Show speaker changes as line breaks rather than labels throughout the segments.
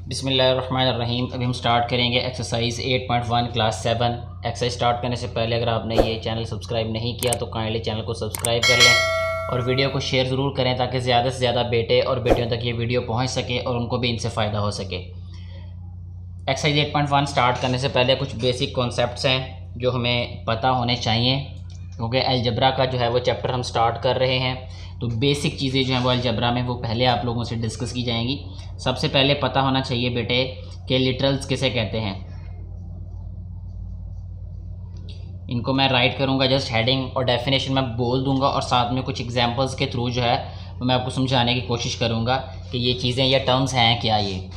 बिस्मिल्लाहिर्रहमानिर्रहीम। अभी हम स्टार्ट करेंगे एक्सरसाइज 8.1 क्लास 7। एक्सरसाइज स्टार्ट करने से पहले अगर आपने ये चैनल सब्सक्राइब नहीं किया तो काइंडली चैनल को सब्सक्राइब कर लें और वीडियो को शेयर ज़रूर करें ताकि ज़्यादा से ज़्यादा बेटे और बेटियों तक ये वीडियो पहुंच सके और उनको भी इनसे फ़ायदा हो सके। एक्सरसाइज 8.1 स्टार्ट करने से पहले कुछ बेसिक कॉन्सेप्ट्स हैं जो हमें पता होने चाहिए, क्योंकि अलजबरा का जो है वो चैप्टर हम स्टार्ट कर रहे हैं। तो बेसिक चीज़ें जो हैं वो अलजबरा में वो पहले आप लोगों से डिस्कस की जाएंगी। सबसे पहले पता होना चाहिए बेटे कि लिटरल्स किसे कहते हैं। इनको मैं राइट करूँगा, जस्ट हेडिंग और डेफिनेशन मैं बोल दूँगा और साथ में कुछ एग्जांपल्स के थ्रू जो है मैं आपको समझाने की कोशिश करूँगा कि ये चीज़ें या टर्म्स हैं क्या। ये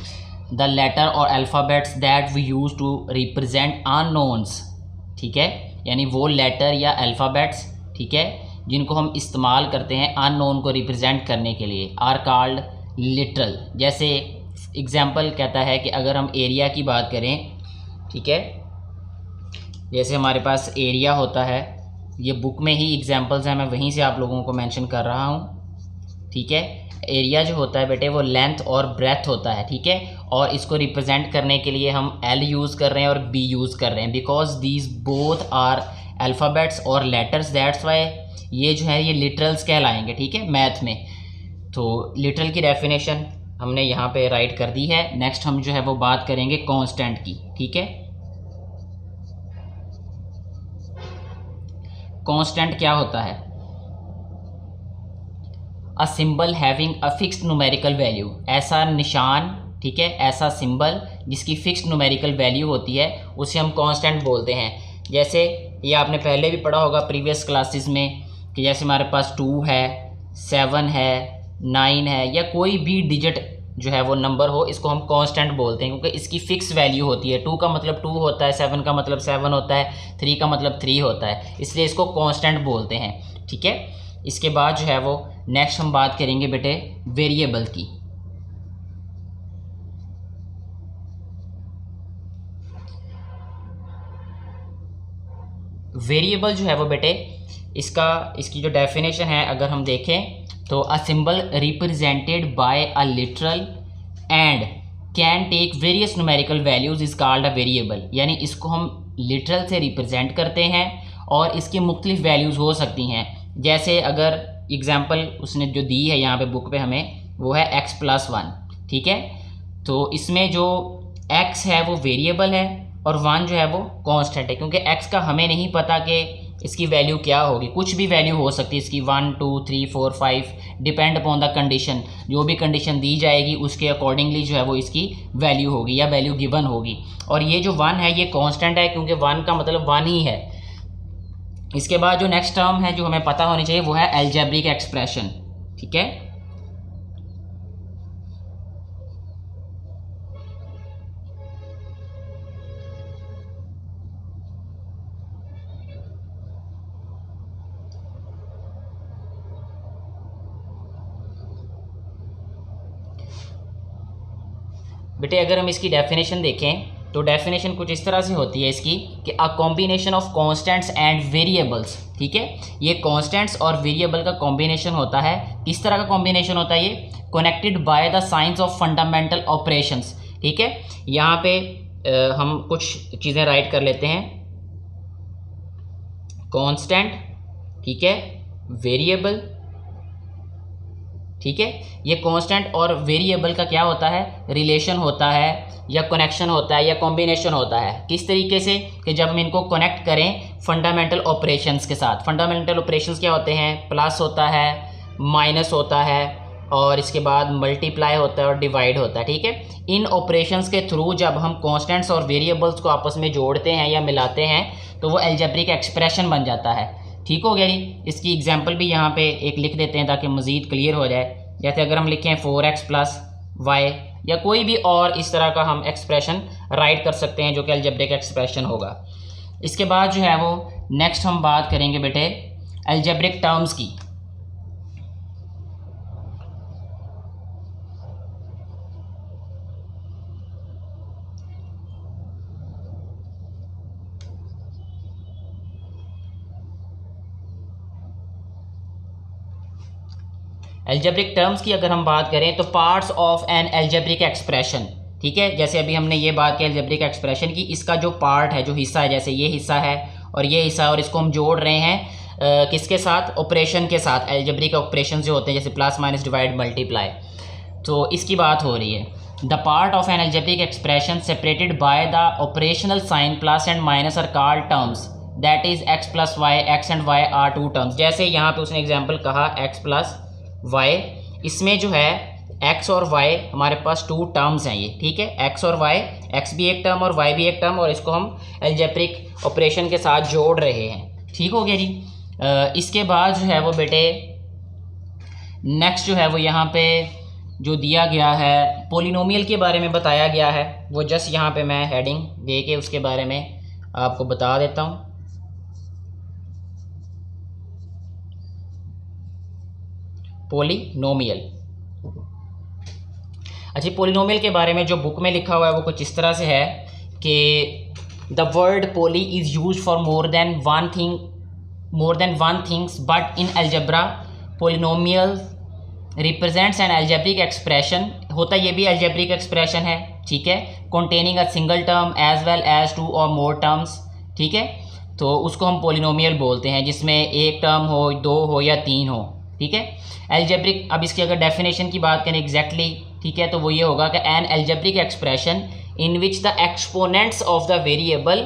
द लेटर और alphabets that we use to represent unknowns, ठीक है, यानी वो लेटर या अल्फ़ाबेट्स, ठीक है, जिनको हम इस्तेमाल करते हैं अननोन को रिप्रेजेंट करने के लिए, आर कॉल्ड लिटरल। जैसे एग्जांपल कहता है कि अगर हम एरिया की बात करें, ठीक है, जैसे हमारे पास एरिया होता है, ये बुक में ही एग्जांपल्स हैं, मैं वहीं से आप लोगों को मेंशन कर रहा हूँ, ठीक है। एरिया जो होता है बेटे वो लेंथ और ब्रेथ होता है, ठीक है, और इसको रिप्रेजेंट करने के लिए हम एल यूज़ कर रहे हैं और बी यूज़ कर रहे हैं because these both are alphabets और लेटर्स, दैट्स वाई ये जो है ये लिटरल्स कहलाएंगे, ठीक है, मैथ में। तो लिटरल की डेफिनेशन हमने यहाँ पे राइट कर दी है। नेक्स्ट हम जो है वो बात करेंगे कांस्टेंट की, ठीक है। कांस्टेंट क्या होता है? A symbol having a fixed numerical value, ऐसा निशान, ठीक है, ऐसा सिंबल जिसकी फिक्स्ड न्यूमेरिकल वैल्यू होती है उसे हम कांस्टेंट बोलते हैं। जैसे ये आपने पहले भी पढ़ा होगा प्रीवियस क्लासेस में कि जैसे हमारे पास 2 है, 7 है, 9 है, या कोई भी डिजिट जो है वो नंबर हो, इसको हम कांस्टेंट बोलते हैं क्योंकि इसकी फ़िक्स वैल्यू होती है। 2 का मतलब 2 होता है, 7 का मतलब 7 होता है, 3 का मतलब 3 होता है, इसलिए इसको कांस्टेंट बोलते हैं, ठीक है। इसके बाद जो है वो नेक्स्ट हम बात करेंगे बेटे वेरिएबल की। वेरिएबल जो है वो बेटे इसकी जो डेफिनेशन है अगर हम देखें तो a symbol represented by a literal and can take various numerical values is called a variable, यानी इसको हम लिटरल से रिप्रेजेंट करते हैं और इसकी मुख्तलिफ वैल्यूज़ हो सकती हैं। जैसे अगर एग्जांपल उसने जो दी है यहाँ पे बुक पे हमें, वो है x+1, ठीक है। तो इसमें जो x है वो वेरिएबल है और 1 जो है वो कांस्टेंट है, क्योंकि x का हमें नहीं पता कि इसकी वैल्यू क्या होगी, कुछ भी वैल्यू हो सकती है इसकी, 1 2 3 4 5, डिपेंड अपॉन द कंडीशन। जो भी कंडीशन दी जाएगी उसके अकॉर्डिंगली जो है वो इसकी वैल्यू होगी या वैल्यू गिवन होगी। और ये जो 1 है ये कांस्टेंट है क्योंकि 1 का मतलब 1 ही है। इसके बाद जो नेक्स्ट टर्म है जो हमें पता होनी चाहिए वो है अलजेब्रिक एक्सप्रेशन, ठीक है। बेटे अगर हम इसकी डेफिनेशन देखें तो डेफिनेशन कुछ इस तरह से होती है इसकी कि a combination of constants and variables, ठीक है। ये कांस्टेंट्स और वेरिएबल का कॉम्बिनेशन होता है। किस तरह का कॉम्बिनेशन होता है ये? Connected by the science of fundamental operations, ठीक है। यहाँ पे हम कुछ चीज़ें राइट कर लेते हैं। कांस्टेंट, ठीक है, वेरिएबल, ठीक है। ये कांस्टेंट और वेरिएबल का क्या होता है? रिलेशन होता है या कनेक्शन होता है या कॉम्बिनेशन होता है। किस तरीके से? कि जब हम इनको कनेक्ट करें फंडामेंटल ऑपरेशंस के साथ। फंडामेंटल ऑपरेशंस क्या होते हैं? प्लस होता है, माइनस होता है और इसके बाद मल्टीप्लाई होता है और डिवाइड होता है, ठीक है। इन ऑपरेशंस के थ्रू जब हम कांस्टेंट्स और वेरिएबल्स को आपस में जोड़ते हैं या मिलाते हैं तो वो अलजेब्रिक एक्सप्रेशन बन जाता है, ठीक हो गया जी। इसकी एग्जांपल भी यहाँ पे एक लिख देते हैं ताकि मज़ीद क्लियर हो जाए। जैसे अगर हम लिखें 4x + y या कोई भी और इस तरह का हम एक्सप्रेशन राइट कर सकते हैं जो कि अलजेब्रिक एक्सप्रेशन होगा। इसके बाद जो है वो नेक्स्ट हम बात करेंगे बेटे अलजेब्रिक टर्म्स की। अलजेब्रिक टर्म्स की अगर हम बात करें तो parts of an algebraic expression, ठीक है। जैसे अभी हमने ये बात की अलजेब्रिक एक्सप्रेशन की, इसका जो पार्ट है, जो हिस्सा है, जैसे ये हिस्सा है और ये हिस्सा है, और इसको हम जोड़ रहे हैं किसके साथ, ऑपरेशन के साथ, अलजेब्रिक ऑपरेशन जो होते हैं जैसे प्लस माइनस डिवाइड मल्टीप्लाई, तो इसकी बात हो रही है। The part of an algebraic expression separated by the operational sign plus and minus are called terms, that is x plus y, x and y are two terms. जैसे यहाँ पे उसने एग्जाम्पल कहा एक्स प्लस वाई, इसमें जो है x और Y हमारे पास टू टर्म्स हैं ये, ठीक है, एक्स और वाई, एक्स भी एक टर्म और वाई भी एक टर्म, और इसको हम अलजेब्रिक ऑपरेशन के साथ जोड़ रहे हैं, ठीक हो गया जी। इसके बाद जो है वो बेटे नेक्स्ट जो है वो यहाँ पे जो दिया गया है पोलिनोमियल के बारे में बताया गया है, वो जस्ट यहाँ पे मैं हेडिंग दे के उसके बारे में आपको बता देता हूँ। पोलिनोमियल, अच्छा, पोलिनोमियल के बारे में जो बुक में लिखा हुआ है वो कुछ इस तरह से है कि the word poly is use for more than one things, but in algebra polynomial represents an algebraic expression, होता ये भी अलजेब्रिक एक्सप्रेशन है, ठीक है, containing a single term as well as two और मोर टर्म्स, ठीक है, तो उसको हम पोलिनोमियल बोलते हैं, जिसमें एक टर्म हो, दो हो या तीन हो, ठीक है। अलजेब्रिक, अब इसकी अगर डेफिनेशन की बात करें एग्जैक्टली, ठीक है, तो वो ये होगा कि an algebraic expression in which the exponents of the variable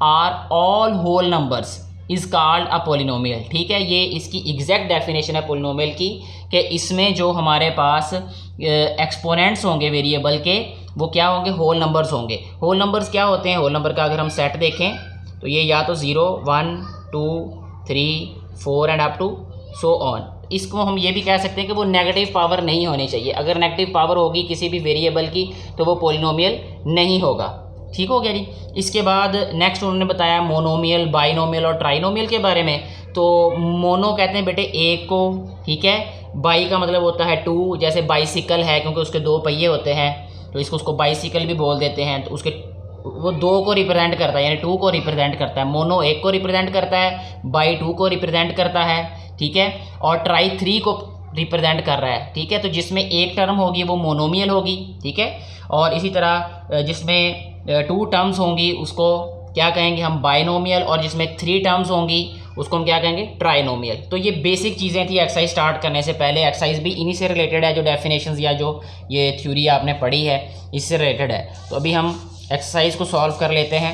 are all whole numbers is called a polynomial, ठीक है। ये इसकी एग्जैक्ट डेफिनेशन है पोलिनोमियल की, कि इसमें जो हमारे पास एक्सपोनेंट्स होंगे वेरिएबल के, वो क्या होंगे, होल नंबर्स होंगे। होल नंबर्स क्या होते हैं, होल नंबर का अगर हम सेट देखें तो ये या तो 0 1 2 3 4 and up to so on. इसको हम ये भी कह सकते हैं कि वो नेगेटिव पावर नहीं होनी चाहिए, अगर नेगेटिव पावर होगी किसी भी वेरिएबल की तो वो पोलिनोमियल नहीं होगा, ठीक हो गया जी। इसके बाद नेक्स्ट उन्होंने बताया मोनोमियल, बाइनोमियल और ट्राइनोमियल के बारे में। तो मोनो कहते हैं बेटे एक को, ठीक है, बाई का मतलब होता है टू, जैसे बाइसिकल है क्योंकि उसके दो पहिए होते हैं तो उसको बाइसिकल भी बोल देते हैं, तो उसके वो दो को रिप्रेजेंट करता है, यानी टू को रिप्रेजेंट करता है। मोनो एक को रिप्रेजेंट करता है, बाई टू को रिप्रेजेंट करता है, ठीक है, और ट्राई थ्री को रिप्रेजेंट कर रहा है, ठीक है। तो जिसमें एक टर्म होगी वो मोनोमियल होगी, ठीक है, और इसी तरह जिसमें टू टर्म्स होंगी उसको क्या कहेंगे हम, बाइनोमियल, और जिसमें थ्री टर्म्स होंगी उसको हम क्या कहेंगे, ट्राइनोमियल। तो ये बेसिक चीज़ें थी एक्सरसाइज स्टार्ट करने से पहले। एक्सरसाइज भी इन्हीं से रिलेटेड है, जो डेफिनेशंस या जो ये थ्योरी आपने पढ़ी है इससे रिलेटेड है। तो अभी हम एक्सरसाइज को सॉल्व कर लेते हैं,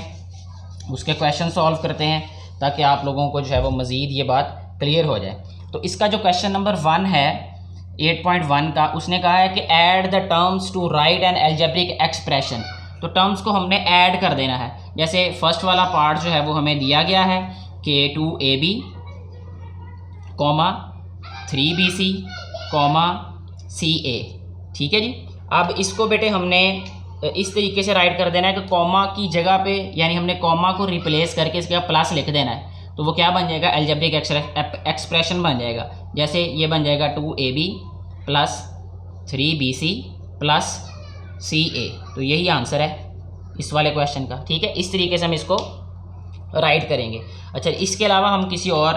उसके क्वेश्चन सॉल्व करते हैं, ताकि आप लोगों को जो है वो मज़ीद ये बात क्लियर हो जाए। तो इसका जो क्वेश्चन नंबर 1 है 8.1 का, उसने कहा है कि add the terms to write an algebraic expression. तो टर्म्स को हमने ऐड कर देना है। जैसे फर्स्ट वाला पार्ट जो है वो हमें दिया गया है कि 2ab, 3bc, ca, ठीक है जी। अब इसको बेटे हमने इस तरीके से राइट कर देना है कि कॉमा की जगह पे, यानी हमने कॉमा को रिप्लेस करके इसके बाद प्लस लिख देना है, तो वो क्या बन जाएगा, अलजेब्रिक एक्सप्रेशन बन जाएगा। जैसे ये बन जाएगा 2ab plus 3bc plus ca, तो यही आंसर है इस वाले क्वेश्चन का, ठीक है। इस तरीके से हम इसको राइट करेंगे। अच्छा, इसके अलावा हम किसी और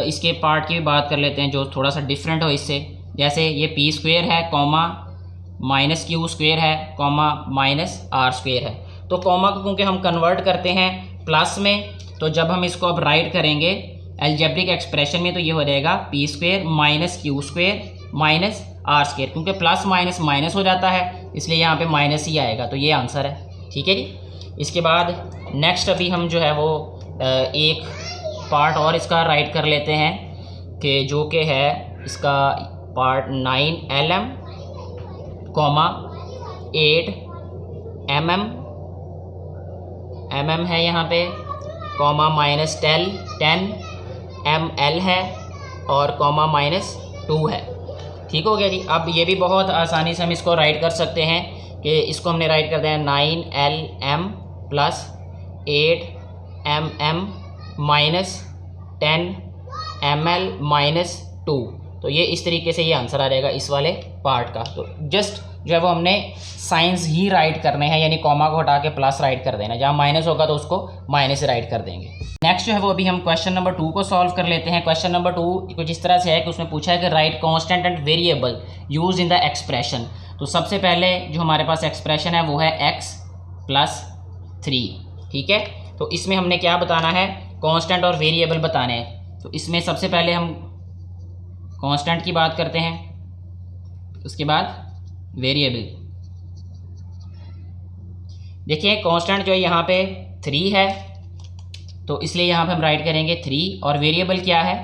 इसके पार्ट की भी बात कर लेते हैं जो थोड़ा सा डिफरेंट हो इससे। जैसे ये पी स्क्वेयर है, कॉमा माइनस क्यू स्क्वेयर है, कॉमा माइनस आर स्क्वेयर है। तो कॉमा को क्योंकि हम कन्वर्ट करते हैं प्लस में, तो जब हम इसको अब राइट करेंगे अलजेब्रिक एक्सप्रेशन में तो ये हो जाएगा p square minus q square minus r square, क्योंकि प्लस माइनस माइनस हो जाता है इसलिए यहाँ पे माइनस ही आएगा, तो ये आंसर है, ठीक है जी। इसके बाद नेक्स्ट अभी हम जो है वो एक पार्ट और इसका राइट कर लेते हैं कि जो कि है इसका पार्ट 9mm, 8 mm है यहाँ पे, कॉमा माइनस 10 ml है, और कॉमा माइनस 2 है, ठीक हो गया जी। अब ये भी बहुत आसानी से हम इसको राइट कर सकते हैं कि इसको हमने राइट कर दिया 9lm plus 8mm minus 10ml minus 2, तो ये इस तरीके से ये आंसर आ जाएगा इस वाले पार्ट का। तो जस्ट जो है वो हमने साइंस ही राइट करने हैं, यानी कॉमा को हटा के प्लस राइट कर देना, जहाँ माइनस होगा तो उसको माइनस से राइट कर देंगे। नेक्स्ट जो है वो अभी हम क्वेश्चन नंबर 2 को सॉल्व कर लेते हैं। क्वेश्चन नंबर 2 कुछ इस तरह से है कि उसमें पूछा है कि right constant and variable use in the expression. तो सबसे पहले जो हमारे पास एक्सप्रेशन है वो है x प्लस 3, ठीक है। तो इसमें हमने क्या बताना है, कांस्टेंट और वेरिएबल बताने हैं। तो इसमें सबसे पहले हम कांस्टेंट की बात करते हैं, उसके बाद वेरिएबल। देखिए कांस्टेंट जो है यहाँ पे 3 है, तो इसलिए यहाँ पे हम राइट करेंगे 3, और वेरिएबल क्या है,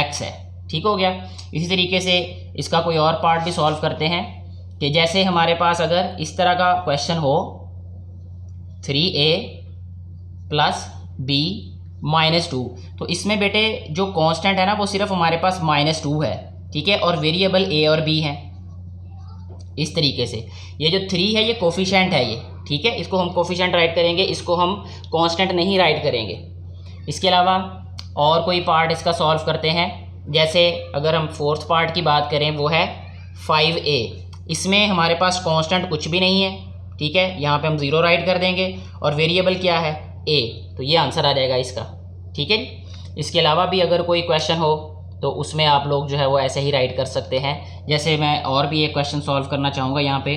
x है, ठीक हो गया। इसी तरीके से इसका कोई और पार्ट भी सॉल्व करते हैं कि जैसे हमारे पास अगर इस तरह का क्वेश्चन हो 3a प्लस b माइनस 2, तो इसमें बेटे जो कांस्टेंट है ना वो सिर्फ हमारे पास -2 है, ठीक है, और वेरिएबल a और b हैं। इस तरीके से ये जो 3 है ये कोफिशिएंट है ये, ठीक है, इसको हम कोफिशिएंट राइट करेंगे, इसको हम कांस्टेंट नहीं राइट करेंगे। इसके अलावा और कोई पार्ट इसका सॉल्व करते हैं, जैसे अगर हम फोर्थ पार्ट की बात करें वो है 5a। इसमें हमारे पास कांस्टेंट कुछ भी नहीं है, ठीक है, यहाँ पे हम 0 राइट कर देंगे, और वेरिएबल क्या है, a, तो ये आंसर आ जाएगा इसका, ठीक है। इसके अलावा भी अगर कोई क्वेश्चन हो तो उसमें आप लोग जो है वो ऐसे ही राइट कर सकते हैं। जैसे मैं और भी एक क्वेश्चन सॉल्व करना चाहूँगा यहाँ पे,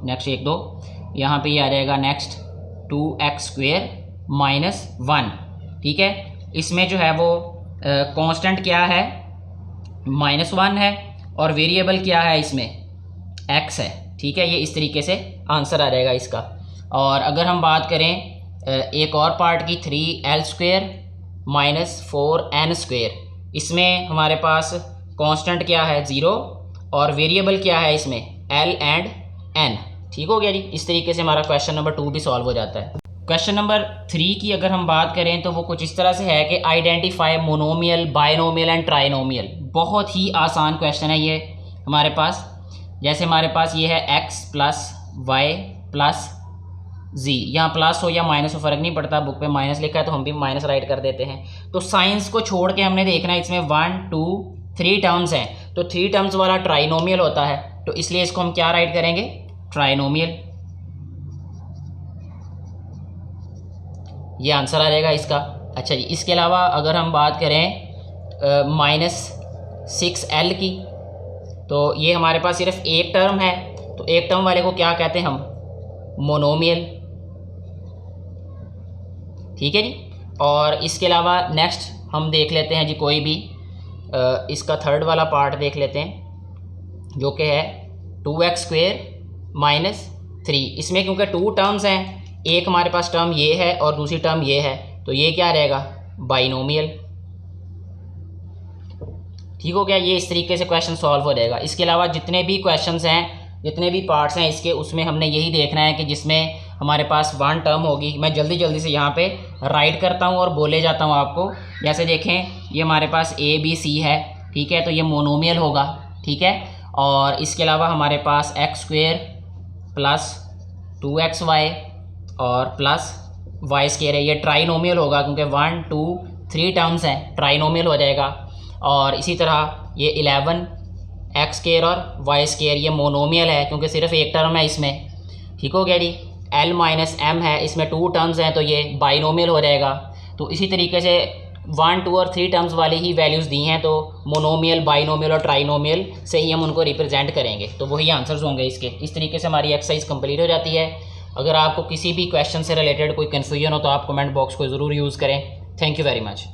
नेक्स्ट 1-2, यहाँ पे ये आ जाएगा नेक्स्ट 2x² - 1, ठीक है। इसमें जो है वो कांस्टेंट क्या है, -1 है, और वेरिएबल क्या है इसमें, x है, ठीक है। ये इस तरीके से आंसर आ जाएगा इसका। और अगर हम बात करें एक और पार्ट की 3l² - 4n², इसमें हमारे पास कांस्टेंट क्या है, 0, और वेरिएबल क्या है इसमें, l एंड n, ठीक हो गया जी। इस तरीके से हमारा क्वेश्चन नंबर 2 भी सॉल्व हो जाता है। क्वेश्चन नंबर 3 की अगर हम बात करें तो वो कुछ इस तरह से है कि identify monomial, binomial and trinomial. बहुत ही आसान क्वेश्चन है ये हमारे पास। जैसे हमारे पास ये है x plus y plus z, यहाँ प्लस हो या माइनस हो फ़र्क नहीं पड़ता, बुक पे माइनस लिखा है तो हम भी माइनस राइट कर देते हैं। तो साइंस को छोड़ के हमने देखना है, इसमें 1 2 3 टर्म्स हैं, तो 3 टर्म्स वाला ट्राइनोमियल होता है, तो इसलिए इसको हम क्या राइट करेंगे, ट्राइनोमियल। ये आंसर आ जाएगा इसका। अच्छा जी, इसके अलावा अगर हम बात करें -6l की, तो ये हमारे पास सिर्फ एक टर्म है, तो एक टर्म वाले को क्या कहते हैं हम, मोनोमियल, ठीक है जी। और इसके अलावा नेक्स्ट हम देख लेते हैं जी कोई भी इसका थर्ड वाला पार्ट देख लेते हैं, जो कि है 2x² - 3। इसमें क्योंकि 2 टर्म्स हैं, एक हमारे पास टर्म ये है और दूसरी टर्म ये है, तो ये क्या रहेगा, बाइनोमियल, ठीक हो गया। ये इस तरीके से क्वेश्चन सॉल्व हो जाएगा। इसके अलावा जितने भी क्वेश्चंस हैं, जितने भी पार्ट्स हैं इसके, उसमें हमने यही देखना है कि जिसमें हमारे पास 1 टर्म होगी। मैं जल्दी जल्दी से यहाँ पे राइट करता हूँ और बोले जाता हूँ आपको। जैसे देखें ये हमारे पास a b c है, ठीक है, तो ये मोनोमियल होगा, ठीक है। और इसके अलावा हमारे पास x² प्लस 2xy और प्लस y² है, ये ट्राइनोमियल होगा क्योंकि 1 2 3 टर्म्स हैं, ट्राइनोमियल हो जाएगा। और इसी तरह ये 11x² और y² ये मोनोमियल है क्योंकि सिर्फ एक टर्म है इसमें, ठीक हो गया जी। l - m है, इसमें 2 टर्म्स हैं, तो ये बाइनोमियल हो जाएगा। तो इसी तरीके से 1 2 और 3 टर्म्स वाली ही वैल्यूज़ दी हैं, तो मोनोमियल, बाइनोमियल और ट्राइनोमियल से ही हम उनको रिप्रेजेंट करेंगे, तो वही आंसर्स होंगे इसके। इस तरीके से हमारी एक्सरसाइज कंप्लीट हो जाती है। अगर आपको किसी भी क्वेश्चन से रिलेटेड कोई कन्फ्यूजन हो तो आप कमेंट बॉक्स को ज़रूर यूज़ करें। Thank you very much.